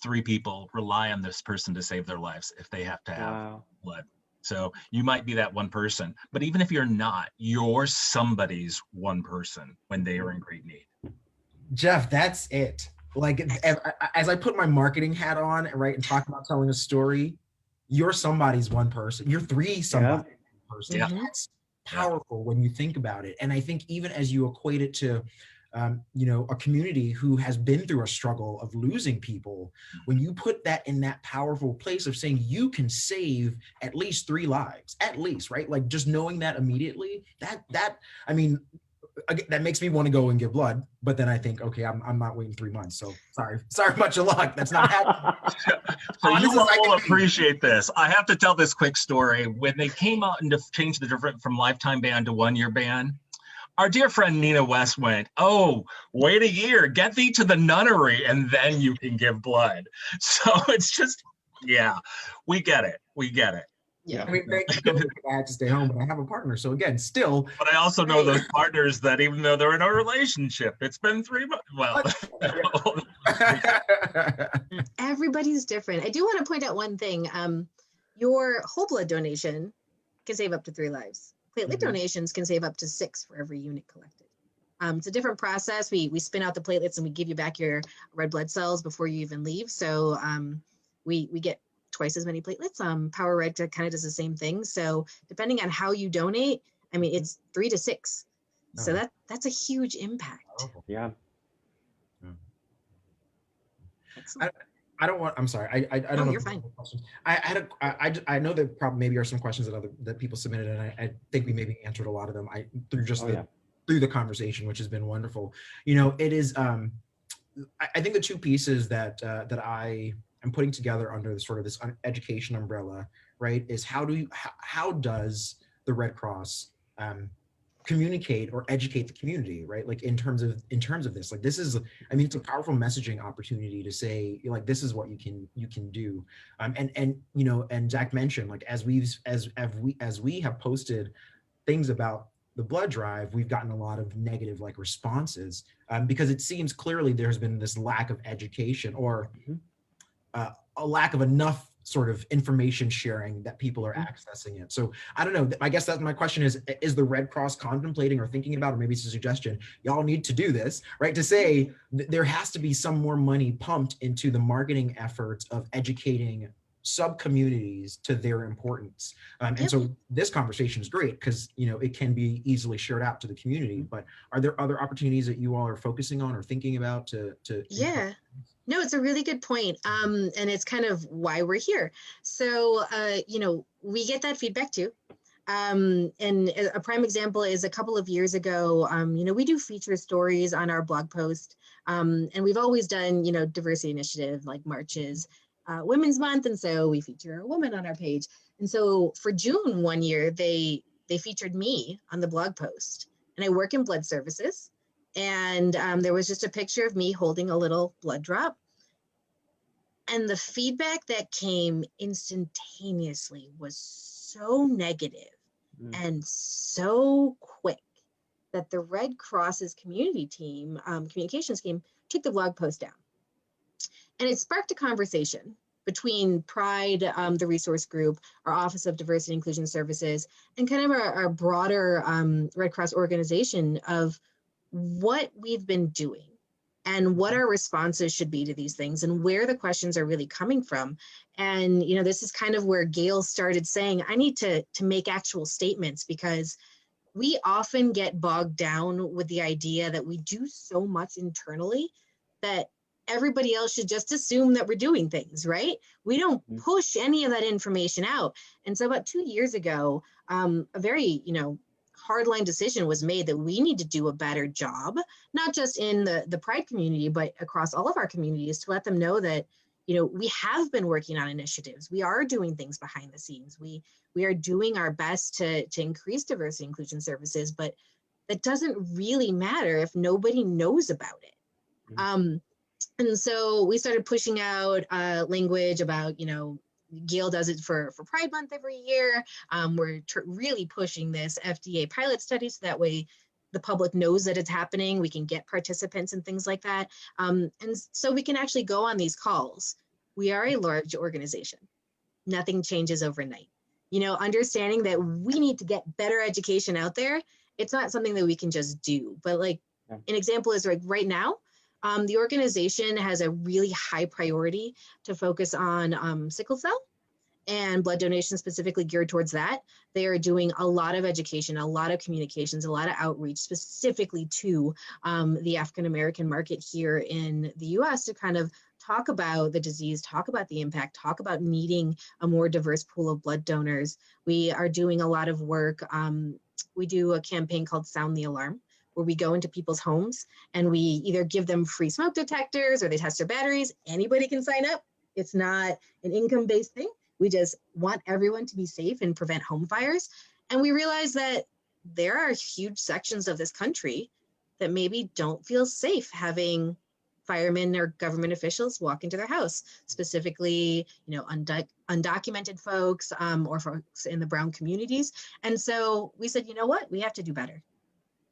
3 people rely on this person to save their lives if they have to have blood. So you might be that 1 person, but even if you're not, you're somebody's 1 person when they are in great need. Jeff, that's it. As I put my marketing hat on, right, and talk about telling a story, you're somebody's one person. You're three somebody person. Yeah. That's powerful when you think about it. And I think even as you equate it to, you know, a community who has been through a struggle of losing people, when you put that in that powerful place of saying you can save at least 3 lives, at least, right? Like just knowing that immediately, I mean, that makes me want to go and give blood, but then I think, okay, I'm not waiting 3 months. So sorry, much of luck. That's not happening. So you all will appreciate this. I have to tell this quick story. When they came out and changed the different from lifetime ban to 1-year ban, our dear friend Nina West went, "Oh, wait a year, get thee to the nunnery, and then you can give blood." So it's just, yeah, we get it. We get it. Yeah. I mean, I had to stay home, but I have a partner. So again, still. But I also know those partners that even though they're in a relationship, it's been 3 months. Well, everybody's different. I do want to point out one thing. Your whole blood donation can save up to 3 lives. Platelet donations can save up to 6 for every unit collected. It's a different process. We spin out the platelets and we give you back your red blood cells before you even leave. So we get twice as many platelets. Power Red kind of does the same thing. So depending on how you donate, I mean, it's 3 to 6. So that's a huge impact. Yeah. Excellent. I don't want. I'm sorry. I don't know. You're fine. Questions. I know there probably maybe are some questions that people submitted, and I think we maybe answered a lot of them. Through the conversation, which has been wonderful. You know, it is. I think the 2 pieces that I am putting together under the sort of this education umbrella, right, is how does the Red Cross communicate or educate the community, right? Like in terms of this, like this is, I mean, it's a powerful messaging opportunity to say, like, this is what you can do. And you know, and Zach mentioned, like, as we have posted things about the blood drive, we've gotten a lot of negative like responses because it seems clearly there's been this lack of education or a lack of enough sort of information sharing that people are accessing it. So I don't know. I guess that's my question is the Red Cross contemplating or thinking about, or maybe it's a suggestion, y'all need to do this, right? To say there has to be some more money pumped into the marketing efforts of educating sub-communities to their importance. And so this conversation is great because, you know, it can be easily shared out to the community, but are there other opportunities that you all are focusing on or thinking about to Yeah. No, it's a really good point. And it's kind of why we're here. So, you know, we get that feedback too. And a prime example is a couple of years ago, you know, we do feature stories on our blog post. And we've always done, you know, diversity initiative like marches, Women's Month. And so we feature a woman on our page. And so for June one year, they featured me on the blog post. And I work in blood services. And there was just a picture of me holding a little blood drop. And the feedback that came instantaneously was so negative and so quick that the Red Cross's community team, communications team, took the blog post down. And it sparked a conversation between Pride, the resource group, our Office of Diversity and Inclusion Services, and kind of our broader Red Cross organization of what we've been doing and what our responses should be to these things and where the questions are really coming from. And, you know, this is kind of where Gail started saying, I need to make actual statements because we often get bogged down with the idea that we do so much internally that everybody else should just assume that we're doing things, right? We don't push any of that information out. And so about 2 years ago, a very, you know, hardline decision was made that we need to do a better job, not just in the Pride community, but across all of our communities to let them know that, you know, we have been working on initiatives. We are doing things behind the scenes. We are doing our best to increase diversity and inclusion services, but that doesn't really matter if nobody knows about it. And so we started pushing out language about, you know, Gail does it for Pride Month every year. We're really pushing this FDA pilot study so that way the public knows that it's happening. We can get participants and things like that. And so we can actually go on these calls. We are a large organization. Nothing changes overnight. You know, understanding that we need to get better education out there. It's not something that we can just do. But like an example is like right now, the organization has a really high priority to focus on sickle cell and blood donation specifically geared towards that. They are doing a lot of education, a lot of communications, a lot of outreach specifically to the African-American market here in the US to kind of talk about the disease, talk about the impact, talk about needing a more diverse pool of blood donors. We are doing a lot of work. We do a campaign called Sound the Alarm, where we go into people's homes and we either give them free smoke detectors or they test their batteries. Anybody can sign up. It's not an income-based thing. We just want everyone to be safe and prevent home fires. And we realize that there are huge sections of this country that maybe don't feel safe having firemen or government officials walk into their house, specifically, undocumented folks or folks in the brown communities. And so we said, you know what, we have to do better.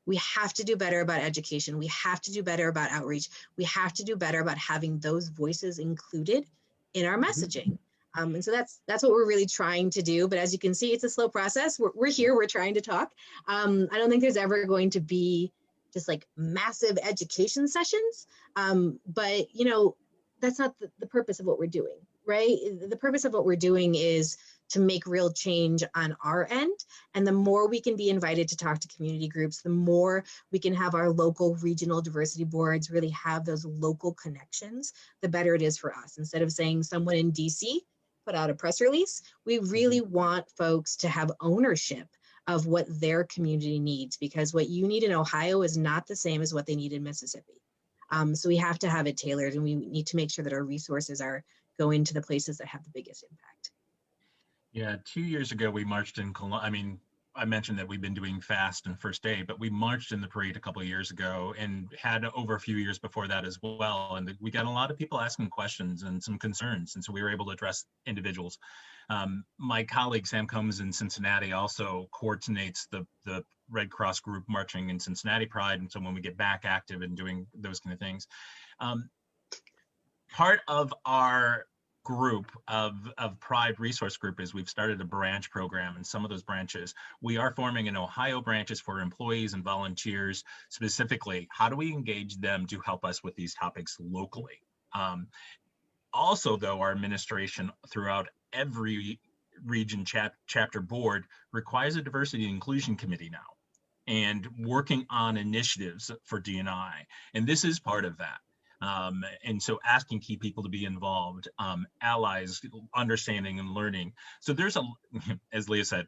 We have to do better about education. We have to do better about outreach. We have to do better about having those voices included in our messaging. And so that's what we're really trying to do. But as you can see, it's a slow process. We're here, we're trying to talk. I don't think there's ever going to be just like massive education sessions. But that's not the purpose of what we're doing, right? The purpose of what we're doing is to make real change on our end. And the more we can be invited to talk to community groups, the more we can have our local regional diversity boards really have those local connections, the better it is for us. Instead of saying someone in DC put out a press release, we really want folks to have ownership of what their community needs, because what you need in Ohio is not the same as what they need in Mississippi. So we have to have it tailored, and we need to make sure that our resources are going to the places that have the biggest impact. Yeah, 2 years ago, we marched in Columbus. I mean, I mentioned that we've been doing FAST and First Aid, but we marched in the parade a couple of years ago and had over a few years before that as well. And we got a lot of people asking questions and some concerns. And so we were able to address individuals. My colleague, Sam Combs in Cincinnati, also coordinates the Red Cross group marching in Cincinnati Pride. And so when we get back active and doing those kind of things, part of our group of Pride Resource Group is we've started a branch program, and some of those branches, we are forming an Ohio branches for employees and volunteers. Specifically, how do we engage them to help us with these topics locally? Also, though, our administration throughout every region chapter board requires a diversity and inclusion committee now, and working on initiatives for D&I, and this is part of that. And so asking key people to be involved, allies, understanding and learning. So there's as Leah said,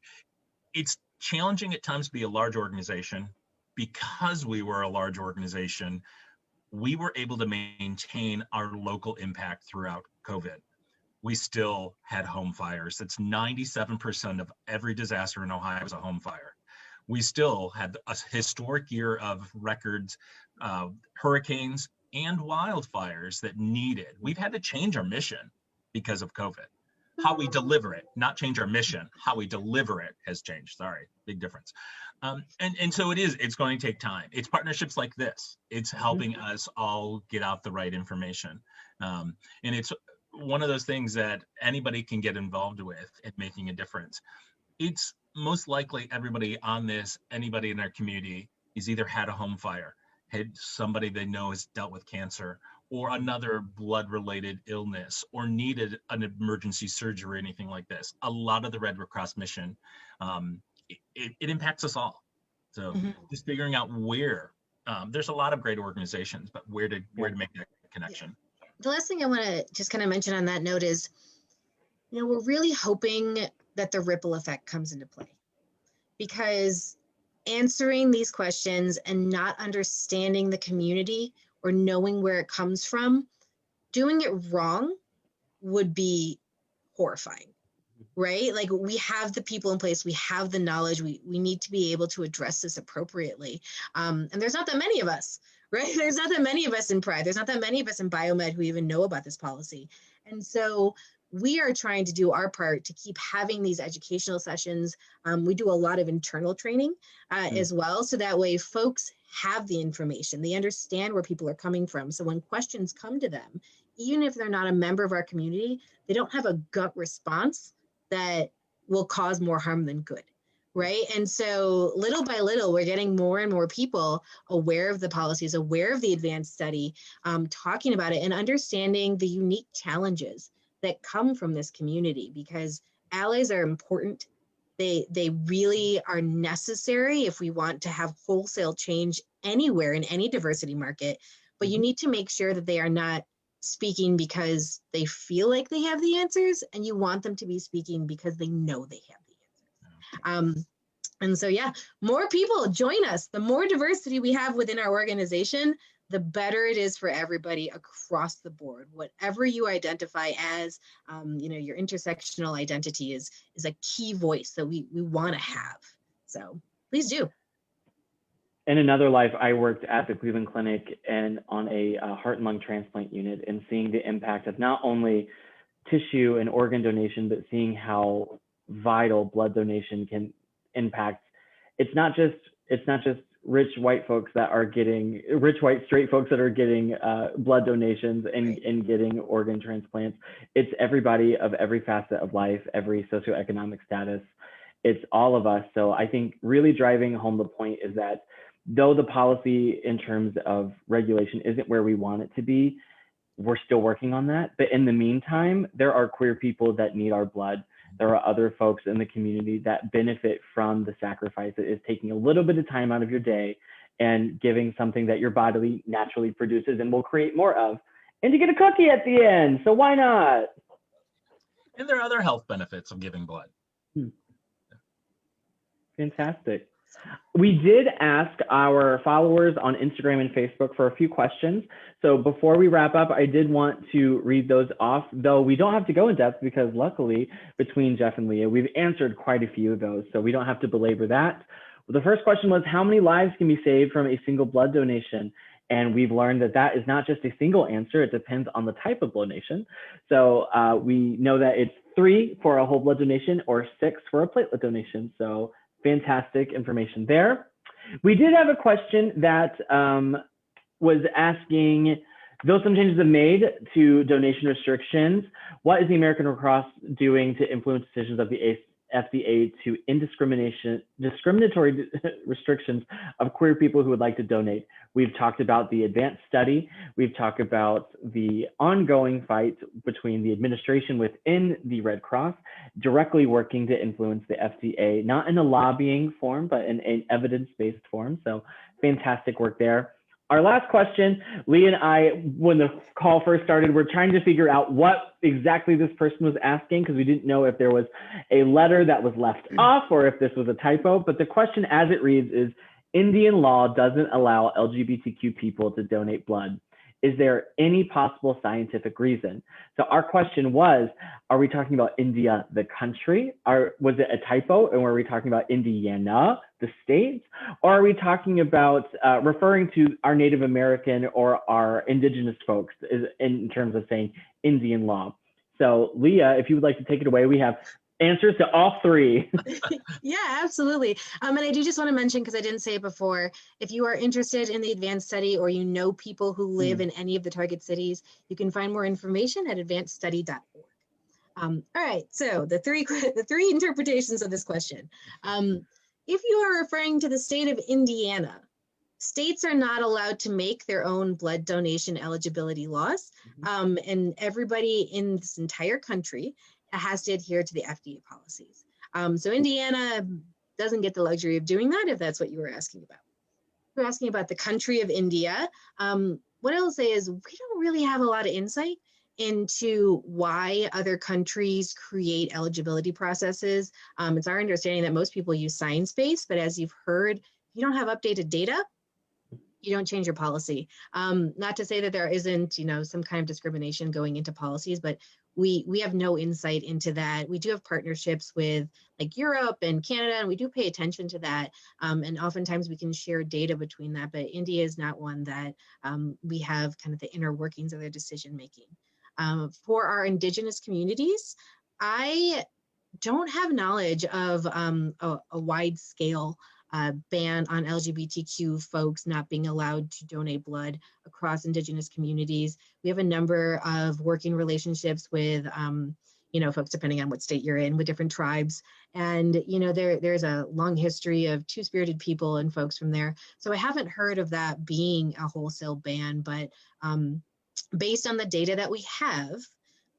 it's challenging at times to be a large organization. Because we were a large organization, we were able to maintain our local impact throughout COVID. We still had home fires. That's 97% of every disaster in Ohio was a home fire. We still had a historic year of records, hurricanes, and wildfires that needed. We've had to change our mission because of COVID. How we deliver it, not change our mission, how we deliver it has changed. Sorry, big difference. And so it's going to take time. It's partnerships like this. It's helping us all get out the right information. And it's one of those things that anybody can get involved with in making a difference. It's most likely everybody on this, anybody in our community has either had a home fire, had somebody they know has dealt with cancer or another blood-related illness or needed an emergency surgery or anything like this. A lot of the Red Cross mission, it impacts us all. So just figuring out where, there's a lot of great organizations, but where to make that connection. Yeah. The last thing I want to just kind of mention on that note is, we're really hoping that the ripple effect comes into play, because answering these questions and not understanding the community or knowing where it comes from, doing it wrong would be horrifying, right? Like, we have the people in place, we have the knowledge, we need to be able to address this appropriately. And there's not that many of us, right? There's not that many of us in Pride. There's not that many of us in Biomed who even know about this policy. And so we are trying to do our part to keep having these educational sessions. We do a lot of internal training as well. So that way folks have the information, they understand where people are coming from. So when questions come to them, even if they're not a member of our community, they don't have a gut response that will cause more harm than good, right? And so little by little, we're getting more and more people aware of the policies, aware of the advanced study, talking about it and understanding the unique challenges that come from this community. Because allies are important. They really are necessary if we want to have wholesale change anywhere in any diversity market. But you need to make sure that they are not speaking because they feel like they have the answers, and you want them to be speaking because they know they have the answers. And so, yeah, more people join us. The more diversity we have within our organization, the better it is for everybody across the board. Whatever you identify as, your intersectional identity is a key voice that we want to have. So please do. In another life, I worked at the Cleveland Clinic and on a heart and lung transplant unit, and seeing the impact of not only tissue and organ donation, but seeing how vital blood donation can impact. It's not just rich white folks that are getting, rich white straight folks that are getting blood donations and getting organ transplants. It's everybody of every facet of life, every socioeconomic status. It's all of us. So I think really driving home the point is that though the policy in terms of regulation isn't where we want it to be, we're still working on that. But in the meantime, there are queer people that need our blood. There are other folks in the community that benefit from the sacrifice. It is taking a little bit of time out of your day and giving something that your body naturally produces and will create more of. And you get a cookie at the end, so why not? And there are other health benefits of giving blood. Fantastic. We did ask our followers on Instagram and Facebook for a few questions. So before we wrap up, I did want to read those off, though we don't have to go in depth because luckily between Jeff and Leah, we've answered quite a few of those. So we don't have to belabor that. The first question was, how many lives can be saved from a single blood donation? And we've learned that that is not just a single answer. It depends on the type of donation. So we know that it's 3 for a whole blood donation or 6 for a platelet donation. So fantastic information there. We did have a question that was asking, though some changes have made to donation restrictions, what is the American Red Cross doing to influence decisions of the FDA to discriminatory restrictions of queer people who would like to donate? We've talked about the advanced study. We've talked about the ongoing fight between the administration within the Red Cross, directly working to influence the FDA, not in a lobbying form, but in an evidence-based form. So fantastic work there. Our last question, Leah and I, when the call first started, we're trying to figure out what exactly this person was asking because we didn't know if there was a letter that was left off or if this was a typo. But the question as it reads is, Indian law doesn't allow LGBTQ people to donate blood. Is there any possible scientific reason? So our question was, are we talking about India, the country? Was it a typo? And were we talking about Indiana, the state? Or are we talking about referring to our Native American or our indigenous folks in terms of saying Indian law? So Leah, if you would like to take it away, we have answers to all 3. Yeah, absolutely. And I do just want to mention, because I didn't say it before, if you are interested in the advanced study or you know people who live in any of the target cities, you can find more information at advancedstudy.org. All right, so the three interpretations of this question. If you are referring to the state of Indiana, states are not allowed to make their own blood donation eligibility laws, and everybody in this entire country has to adhere to the FDA policies. So Indiana doesn't get the luxury of doing that, if that's what you were asking about. If you're asking about the country of India, what I'll say is we don't really have a lot of insight into why other countries create eligibility processes. It's our understanding that most people use science-based, but as you've heard, if you don't have updated data, you don't change your policy. Not to say that there isn't, some kind of discrimination going into policies, but we have no insight into that. We do have partnerships with like Europe and Canada, and we do pay attention to that. And oftentimes we can share data between that, but India is not one that we have kind of the inner workings of their decision making. For our indigenous communities, I don't have knowledge of a wide scale ban on LGBTQ folks not being allowed to donate blood across indigenous communities. We have a number of working relationships with, folks, depending on what state you're in, with different tribes. And, there's a long history of two-spirited people and folks from there. So I haven't heard of that being a wholesale ban, but based on the data that we have,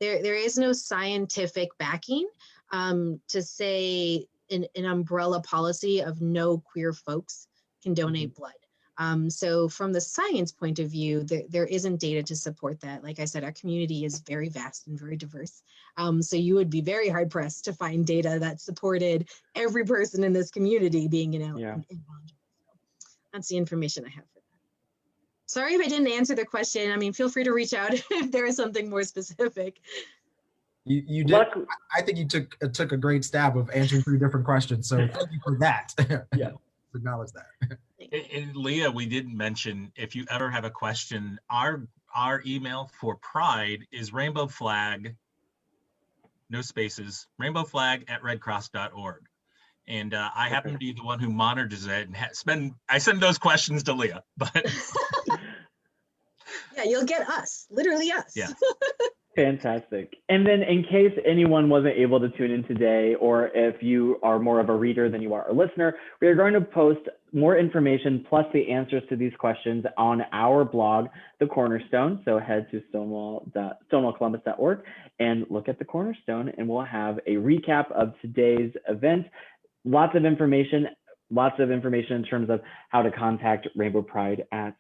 there is no scientific backing to say an umbrella policy of no queer folks can donate blood. So from the science point of view, there isn't data to support that. Like I said, our community is very vast and very diverse. So you would be very hard pressed to find data that supported every person in this community being, ineligible. That's the information I have for that. Sorry if I didn't answer the question. I mean, feel free to reach out if there is something more specific. You did. I think you took a great stab of answering 3 different questions. So thank you for that. Yeah. Acknowledge that. And Leah, we didn't mention, if you ever have a question, our email for Pride is rainbow flag, no spaces, rainbowflag@redcross.org. And I happen to be the one who monitors it and I send those questions to Leah, but yeah, you'll get us, literally us. Yeah. Fantastic. And then in case anyone wasn't able to tune in today, or if you are more of a reader than you are a listener, we are going to post more information plus the answers to these questions on our blog, The Cornerstone. So head to stonewallcolumbus.org and look at The Cornerstone, and we'll have a recap of today's event. Lots of information in terms of how to contact Rainbow Pride at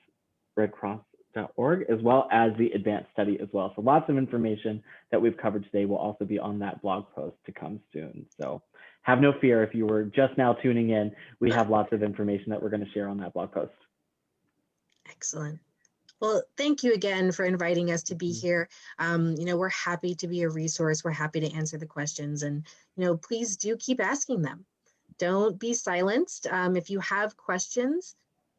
redcross.org, as well as the advanced study as well. So lots of information that we've covered today will also be on that blog post to come soon. So have no fear if you were just now tuning in, we have lots of information that we're going to share on that blog post. Excellent. Well, thank you again for inviting us to be here. We're happy to be a resource. We're happy to answer the questions, and, please do keep asking them. Don't be silenced. If you have questions,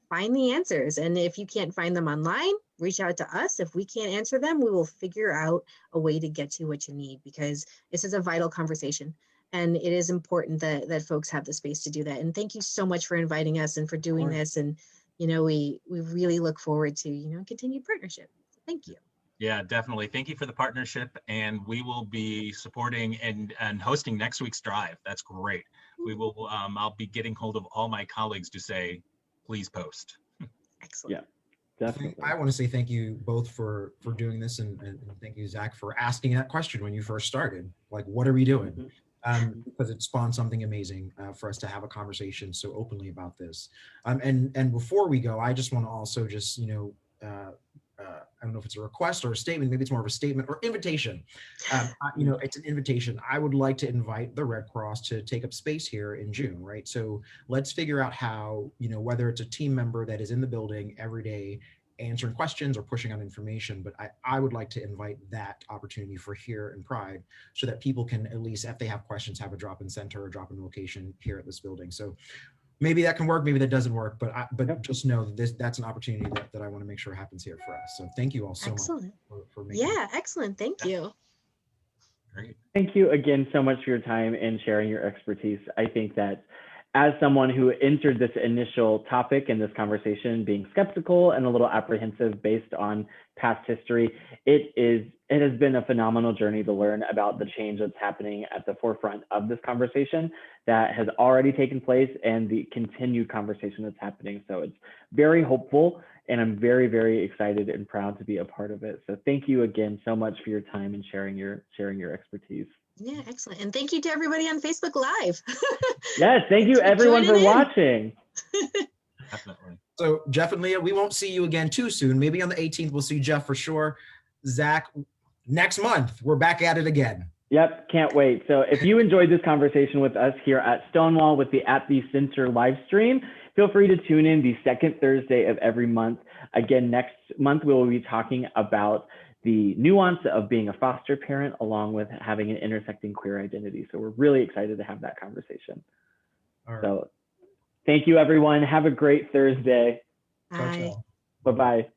find the answers. And if you can't find them online, reach out to us. If we can't answer them, we will figure out a way to get you what you need, because this is a vital conversation. And it is important that folks have the space to do that. And thank you so much for inviting us and for doing this. And, we really look forward to, continued partnership. So thank you. Yeah, definitely. Thank you for the partnership. And we will be supporting and hosting next week's drive. That's great. We will, I'll be getting hold of all my colleagues to say, please post. Excellent. Yeah, definitely. I want to say thank you both for doing this, and thank you, Zach, for asking that question when you first started. Like, what are we doing? Because it spawned something amazing for us to have a conversation so openly about this. And before we go, I just want to also just, I don't know if it's a request or a statement, maybe it's more of a statement or invitation. It's an invitation. I would like to invite the Red Cross to take up space here in June, right? So let's figure out how, whether it's a team member that is in the building every day answering questions or pushing out information, but I would like to invite that opportunity for here in Pride, so that people can, at least if they have questions, have a drop-in center or drop-in location here at this building. So maybe that can work, maybe that doesn't work, but just know that's an opportunity that I want to make sure happens here for us. So thank you all so much for making it. Excellent. Thank you. Great. Thank you again so much for your time and sharing your expertise. I think that as someone who entered this initial topic in this conversation being skeptical and a little apprehensive based on past history, it has been a phenomenal journey to learn about the change that's happening at the forefront of this conversation that has already taken place and the continued conversation that's happening. So it's very hopeful, and I'm very, very excited and proud to be a part of it. So thank you again so much for your time and sharing your expertise. Yeah, excellent. And thank you to everybody on Facebook Live. Yes, thank you everyone for watching. Definitely. So Jeff and Leah, we won't see you again too soon. Maybe on the 18th, we'll see Jeff for sure. Zach, next month, we're back at it again. Yep, can't wait. So if you enjoyed this conversation with us here at Stonewall with the At the Center live stream, feel free to tune in the second Thursday of every month. Again, next month, we will be talking about the nuance of being a foster parent, along with having an intersecting queer identity. So we're really excited to have that conversation. All right. So thank you, everyone. Have a great Thursday. Bye. Bye-bye.